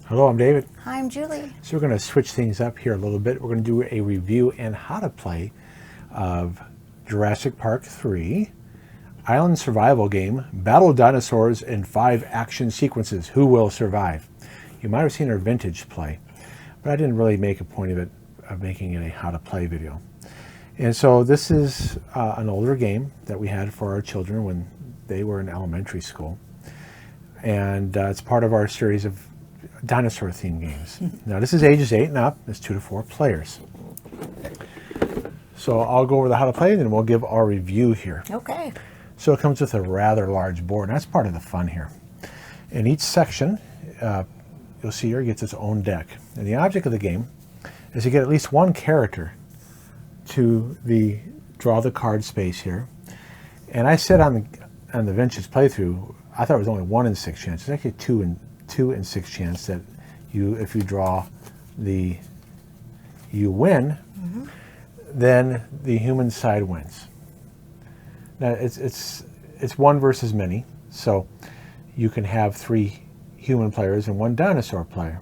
Hello, I'm David. Hi, I'm Julie. So we're going to switch things up here a little bit. We're going to do a review and how to play of Jurassic Park 3, island survival game, battle dinosaurs in 5 action sequences. Who will survive? You might have seen our vintage play, but I didn't really make a point of making it a how to play video. And so this is an older game that we had for our children when they were in elementary school. And it's part of our series of dinosaur themed games. Now this is ages 8 and up. It's 2 to 4 players. So I'll go over the how to play and then we'll give our review here. Okay. So it comes with a rather large board, and that's part of the fun here. In each section, you'll see here, gets its own deck. And the object of the game is to get at least one character to the draw the card space here. And I said on the vintage playthrough, I thought it was only 1 in 6 chance. It's actually 2 in 6 chance that if you draw you win, then the human side wins. Now it's 1 versus many, so you can have 3 human players and 1 dinosaur player.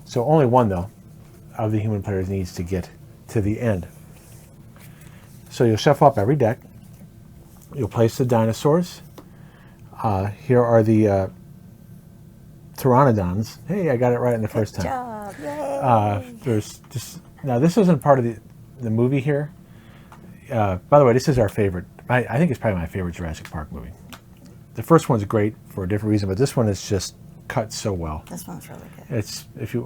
So only one though of the human players needs to get to the end. So you'll shuffle up every deck. You'll place the dinosaurs. Here are the pteranodons. Hey, I got it right in the first time. Good job. Yay. There's just now this isn't part of the movie here. By the way, this is our favorite. I think it's probably my favorite Jurassic Park movie. The first one's great for a different reason, but this one is just cut so well. This one's really good.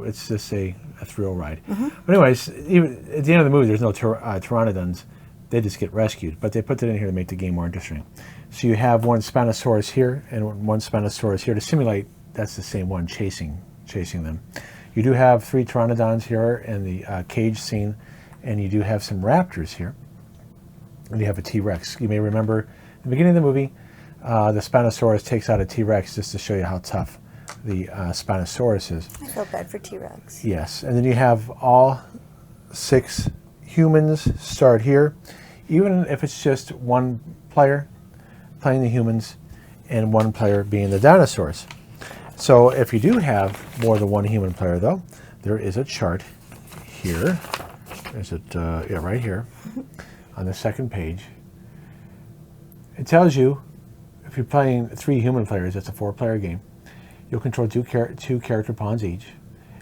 It's just a thrill ride. But anyways, even at the end of the movie, there's no pteranodons. They just get rescued, but they put that in here to make the game more interesting. So you have 1 spinosaurus here and 1 spinosaurus here to simulate that's the same one chasing them. You do have 3 pteranodons here in the cage scene, and you do have some raptors here, and you have a T-Rex. You may remember in the beginning of the movie, the Spinosaurus takes out a T-Rex just to show you how tough the Spinosaurus is. I feel bad for T-Rex. Yes, and then you have all 6 humans start here, even if it's just 1 player playing the humans and 1 player being the dinosaurs. So if you do have more than 1 human player though, there is a chart here. Is it right here on the second page. It tells you if you're playing 3 human players, it's a 4-player game. You'll control 2 character pawns each.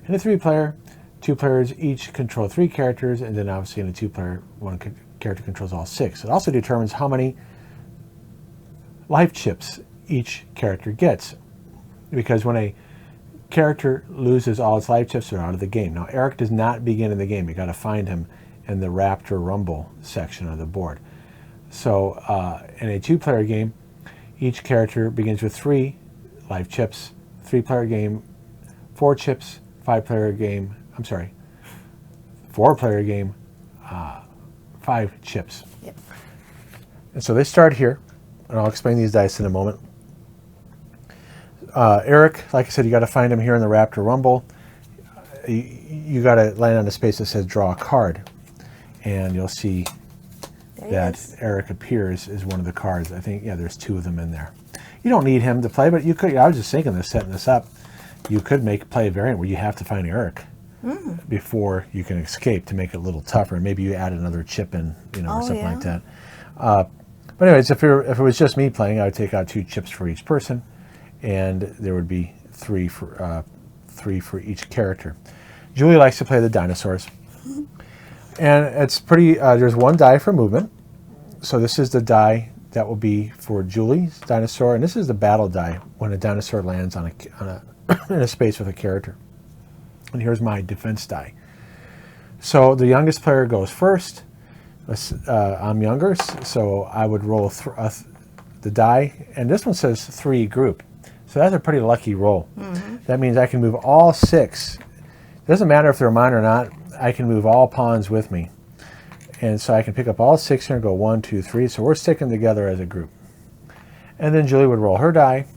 In a 3-player, 2 players each control 3 characters, and then obviously in a 2-player, 1 character controls all 6. It also determines how many life chips each character gets, because when a character loses all its life chips, they're out of the game. Now Eric does not begin in the game. You got to find him in the Raptor Rumble section of the board. So in a 2-player game, each character begins with 3 life chips. 3-player game, 4 chips. 5-player game, 4-player game, 5 chips. Yep. And so they start here, and I'll explain these dice in a moment. Eric, like I said, you got to find him here in the Raptor Rumble. You got to land on the space that says draw a card, and you'll see that Eric appears as one of the cards. I think, yeah, there's 2 of them in there. You don't need him to play, but you could. I was just thinking this, setting this up. You could play a variant where you have to find Eric before you can escape to make it a little tougher. Maybe you add another chip in, or something like that. But anyways, if it was just me playing, I would take out 2 chips for each person, and there would be 3 for each character. Julie likes to play the dinosaurs, and it's pretty. There's 1 die for movement, so this is the die that will be for Julie's dinosaur, and this is the battle die when a dinosaur lands on a in a space with a character. And here's my defense die. So the youngest player goes first. I'm younger, so I would roll the die, and this one says 3 group. So that's a pretty lucky roll. That means I can move all 6. It doesn't matter if they're mine or not. I can move all pawns with me. And so I can pick up all 6 here and go 1, 2, 3. So we're sticking together as a group. And then Julie would roll her die,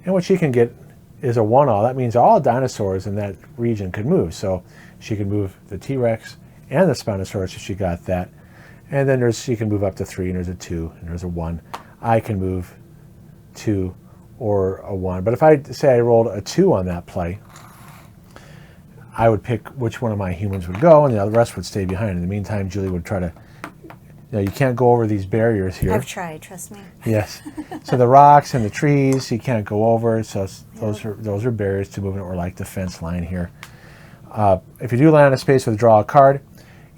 and what she can get is a 1-all. That means all dinosaurs in that region could move. So she can move the T-Rex and the Spinosaurus if she got that. And then she can move up to 3, and there's a 2, and there's a 1. I can move 2 or a 1. But if I say I rolled a 2 on that play, I would pick which one of my humans would go, and the rest would stay behind. In the meantime, Julie would try to, you can't go over these barriers here. I've tried, trust me. Yes. So the rocks and the trees, you can't go over. So those are barriers to movement, or like the fence line here. If you do land in a space with draw a card,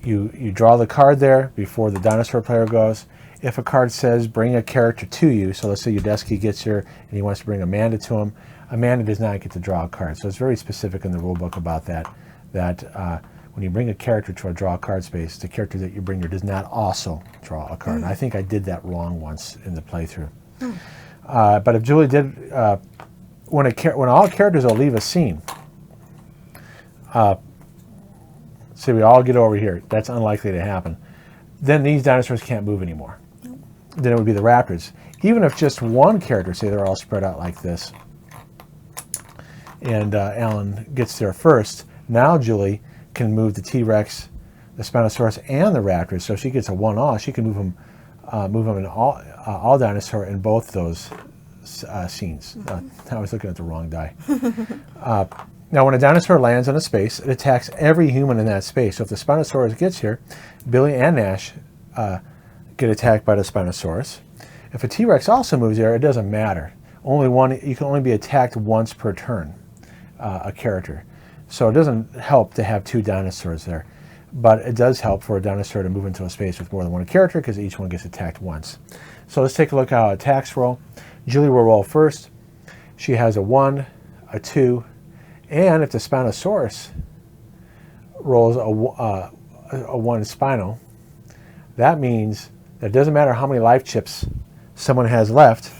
you draw the card there before the dinosaur player goes. If a card says bring a character to you, so let's say Udesky gets here and he wants to bring Amanda to him, Amanda does not get to draw a card. So it's very specific in the rule book about that when you bring a character to a draw a card space, the character that you bring here does not also draw a card. And I think I did that wrong once in the playthrough. But if Julie did, when all characters will leave a scene, say we all get over here, that's unlikely to happen, then these dinosaurs can't move anymore. Then it would be the raptors. Even if just one character, say they're all spread out like this, and Alan gets there first, now Julie can move the T-Rex, the Spinosaurus, and the raptors. So if she gets a one-all, she can move them in all dinosaur in both those scenes. I was looking at the wrong die. Now, when a dinosaur lands on a space, it attacks every human in that space. So if the Spinosaurus gets here, Billy and Nash get attacked by the Spinosaurus. If a T-Rex also moves there, it doesn't matter. You can only be attacked once per turn, a character. So it doesn't help to have two dinosaurs there. But it does help for a dinosaur to move into a space with more than one character, because each one gets attacked once. So let's take a look at how attacks roll. Julie will roll first. She has a 1, a 2, and if the Spinosaurus rolls a 1 Spino, that means that it doesn't matter how many life chips someone has left.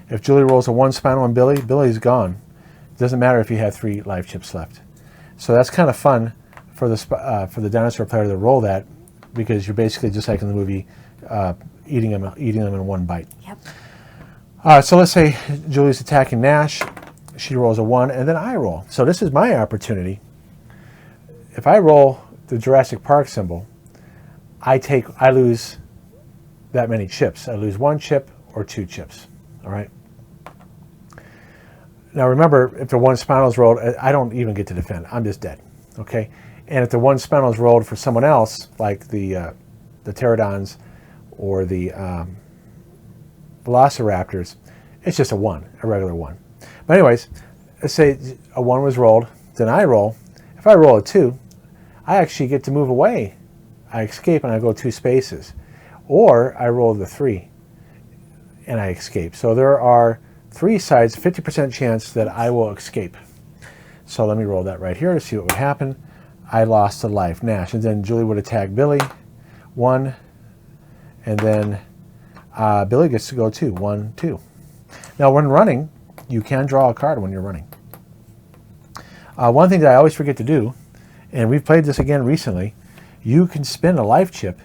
If Julie rolls a 1 Spino on Billy, Billy's gone. It doesn't matter if you have 3 life chips left. So that's kind of fun for the dinosaur player to roll that, because you're basically, just like in the movie, eating them in one bite. Yep. So let's say Julie's attacking Nash. She rolls a 1, and then I roll. So this is my opportunity. If I roll the Jurassic Park symbol, I lose that many chips. I lose 1 chip or 2 chips. All right. Now remember, if the 1 Spino is rolled, I don't even get to defend. I'm just dead. Okay. And if the 1 Spino is rolled for someone else, like the pteranodons or the velociraptors, it's just a 1, a regular 1. But anyways, let's say a 1 was rolled, then I roll. If I roll a 2, I actually get to move away. I escape and I go 2 spaces. Or I roll the 3 and I escape. So there are 3 sides, 50% chance that I will escape. So let me roll that right here to see what would happen. I lost a life, Nash, and then Julie would attack Billy, 1, and then Billy gets to go 2, 1, 2. Now when running, you can draw a card when you're running. One thing that I always forget to do, and we've played this again recently, you can spin a life chip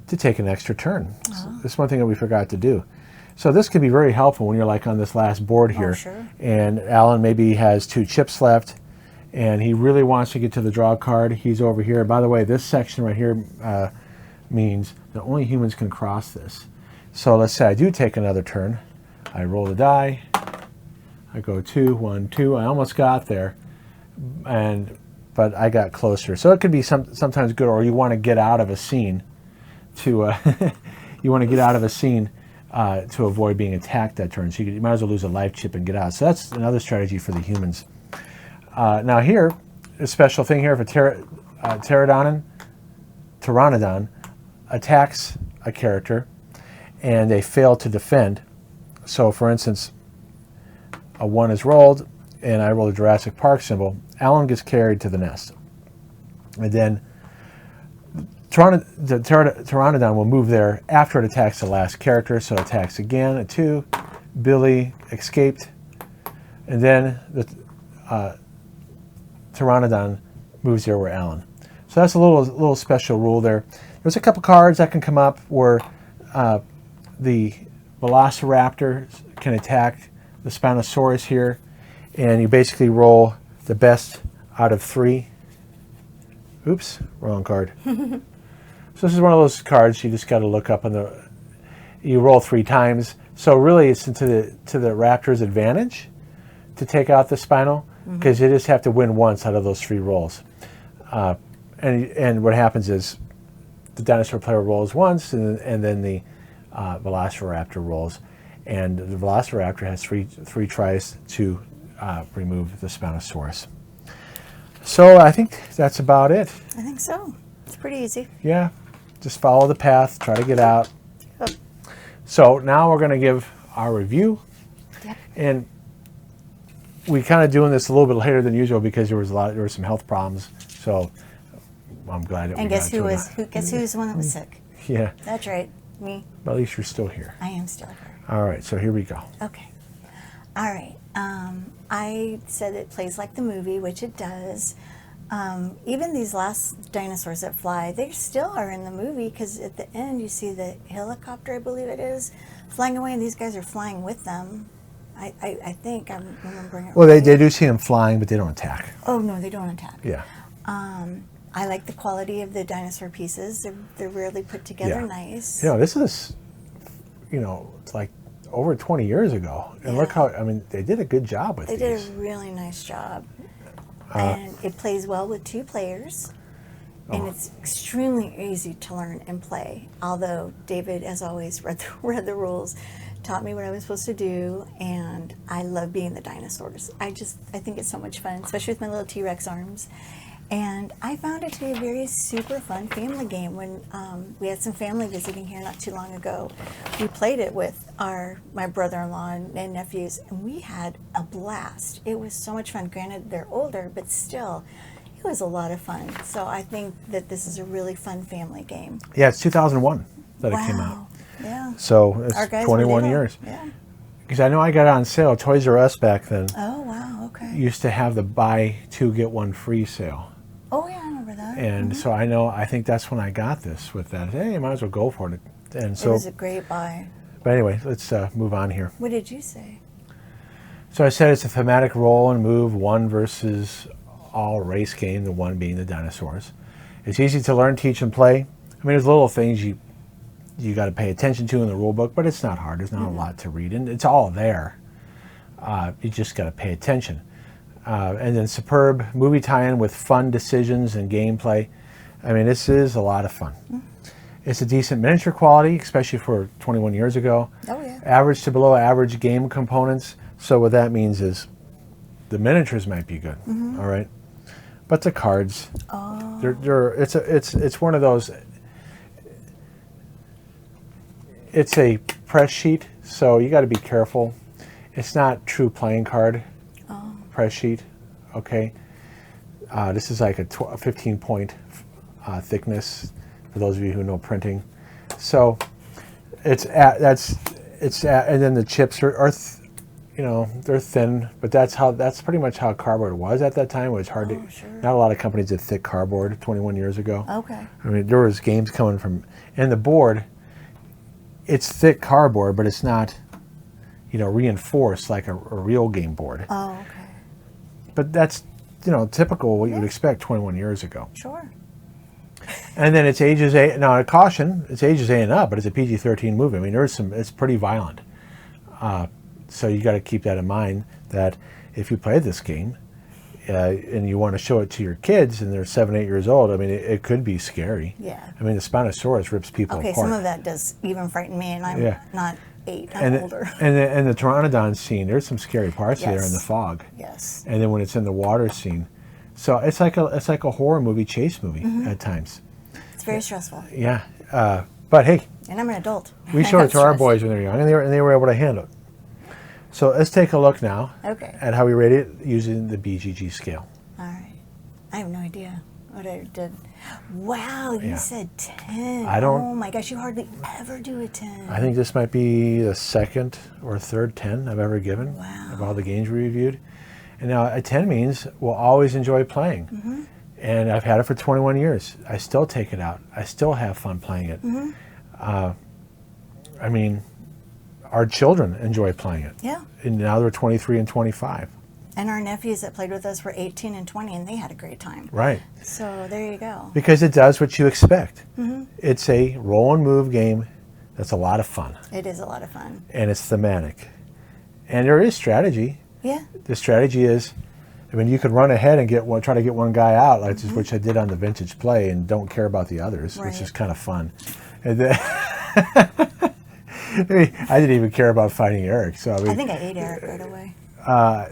to take an extra turn. This is one thing that we forgot to do. So this could be very helpful when you're like on this last board here. Sure. And Alan maybe has 2 chips left, and he really wants to get to the draw card. He's over here. By the way, this section right here means that only humans can cross this. So let's say I do take another turn. I roll the die. I go 2, 1, 2. I almost got there, but I got closer. So it could be sometimes good, or you want to get out of a scene to to avoid being attacked that turn. So you might as well lose a life chip and get out. So that's another strategy for the humans. Now here, a special thing here, if a pteranodon attacks a character and they fail to defend. So for instance, a 1 is rolled and I roll a Jurassic Park symbol, Alan gets carried to the nest. And then the pteranodon will move there after it attacks the last character. So it attacks again, a 2, Billy escaped, and then the pteranodon moves there where Alan. So that's a little special rule there. There's a couple cards that can come up where the velociraptors can attack the spinosaurus here, and you basically roll the best out of 3. Oops, wrong card. So this is one of those cards you just got to look up on you roll 3 times. So really it's to the raptor's advantage to take out the Spino. because you just have to win once out of those 3 rolls. And what happens is the dinosaur player rolls once, and then the velociraptor rolls, and the velociraptor has three tries to remove the spinosaurus. So I think that's about it. I think so. It's pretty easy. Yeah, just follow the path, try to get out. Yep. So now we're going to give our review. Yep. And we kind of doing this a little bit later than usual because there were some health problems. So I'm glad that And we guess got to guess who's the one that was sick? Yeah. That's right, me. But at least you're still here. I am still here. All right, so here we go. Okay. All right. I said it plays like the movie, which it does. Even these last dinosaurs that fly, they still are in the movie because at the end you see the helicopter, I believe it is, flying away, and these guys are flying with them. I think I'm remembering it Well, right. they do see them flying, but they don't attack. Oh, no, they don't attack. Yeah. I like the quality of the dinosaur pieces. They're really put together Yeah. nice. You know, this is, it's like over 20 years ago. And look how, they did a good job with They these. did a really nice job. And it plays well with 2 players. And it's extremely easy to learn and play. Although David, as always, read the rules, taught me what I was supposed to do, and I love being the dinosaurs. I think it's so much fun, especially with my little T-Rex arms. And I found it to be a very super fun family game. When we had some family visiting here not too long ago, we played it with my brother-in-law and nephews, and we had a blast. It was so much fun. Granted, they're older, but still, it was a lot of fun. So I think that this is a really fun family game. Yeah, it's 2001 that it came out. Wow. Yeah. So Our it's guys 21 were little. years. Yeah. Because I know I got it on sale. Toys R Us back then Oh, wow. Okay. used to have the buy 2 get 1 free sale. Oh, yeah, I remember that. And so I think that's when I got this with that. Hey, I might as well go for it. And It so, was a great buy. but anyway, let's move on here. What did you say? So I said it's a thematic roll and move 1 versus all race game, the 1 being the dinosaurs. It's easy to learn, teach, and play. There's little things you got to pay attention to in the rule book, but it's not hard. There's not a lot to read, and it's all there. You just got to pay attention. And then superb movie tie-in with fun decisions and gameplay. This is a lot of fun. It's a decent miniature quality, especially for 21 years ago. Oh, yeah. Average to below average game components. So what that means is the miniatures might be good, all right? But the cards, it's one of those, it's a press sheet, so you got to be careful. It's not true playing card press sheet, okay? This is like a 15-point thickness for those of you who know printing. So and then the chips are they're thin, but that's pretty much how cardboard was at that time. It was hard to, sure. not a lot of companies did thick cardboard 21 years ago. Okay. There was games coming from, and the board, it's thick cardboard, but it's not, reinforced like a real game board. Oh, okay. But that's, typical what you would expect 21 years ago. Sure. And then it's ages A, now a caution, it's ages A and up, but it's a PG-13 movie. It's pretty violent. So you got to keep that in mind, that if you play this game and you want to show it to your kids and they're 7, 8 years old, it could be scary. Yeah. The Spinosaurus rips people Okay, apart. some of that does even frighten me, and I'm not 8, I'm older. And the Pteranodon scene, there's some scary parts there in the fog. Yes. And then when it's in the water scene. So it's like a horror movie, chase movie at times. It's very stressful. Yeah. But hey, And I'm an adult. we showed it to our boys when they were young, and they were able to handle it. So let's take a look now Okay. at how we rate it using the BGG scale. All right. I have no idea what I did. Wow, you Yeah. said 10. I don't- Oh my gosh, you hardly ever do a 10. I think this might be the 2nd or 3rd 10 I've ever given Wow. of all the games we reviewed. And now a 10 means we'll always enjoy playing. And I've had it for 21 years. I still take it out. I still have fun playing it. Our children enjoy playing it. Yeah. And now they're 23 and 25. And our nephews that played with us were 18 and 20, and they had a great time. Right. So there you go. Because it does what you expect. It's a roll and move game that's a lot of fun. It is a lot of fun. And it's thematic. And there is strategy. Yeah. The strategy is, I mean, you could run ahead and try to get one guy out, like which I did on the vintage play, and don't care about the others, which is kind of fun. And then I didn't even care about fighting Eric. So I think I ate Eric right away.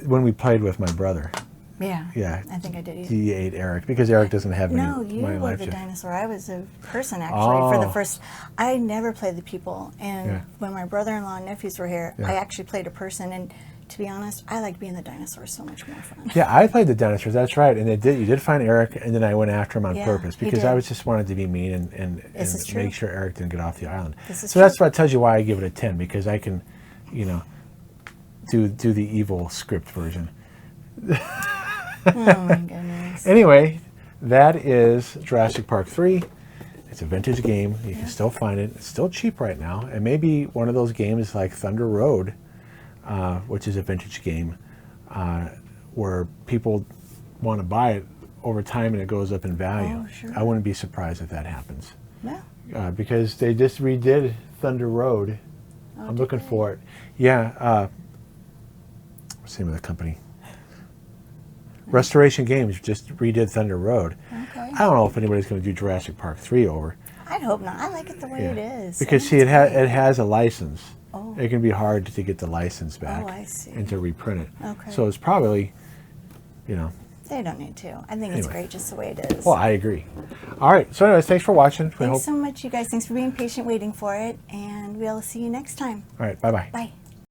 When we played with my brother. Yeah, I think I did. He ate Eric because Eric doesn't have any. No, you were the dinosaur. I was a person actually for the first. I never played the people, and when my brother-in-law and nephews were here, I actually played a person. And to be honest, I like being the dinosaur so much more fun. Yeah, I played the dinosaurs. That's right, and you did find Eric, and then I went after him on purpose because I was just wanted to be mean and make sure Eric didn't get off the island. So that's what tells you why I give it a 10, because I can, do the evil script version. Oh my goodness. Anyway, that is Jurassic Park 3. It's a vintage game. You can still find it. It's still cheap right now. And maybe one of those games like Thunder Road, which is a vintage game, where people want to buy it over time and it goes up in value. Oh, sure. I wouldn't be surprised if that happens. No. Because they just redid Thunder Road. I'm looking for it. Yeah. What's the name of the company? Restoration Games just redid Thunder Road. Okay. I don't know if anybody's going to do Jurassic Park 3 over. I'd hope not. I like it the way it is. Because see, it has a license. Oh. It can be hard to get the license back. Oh, I see. And to reprint it. Okay. So it's probably, They don't need to. I think it's great just the way it is. Well, I agree. All right. So anyways, thanks for watching. Thanks so much, you guys. Thanks for being patient waiting for it. And we'll see you next time. All right. Bye-bye. Bye.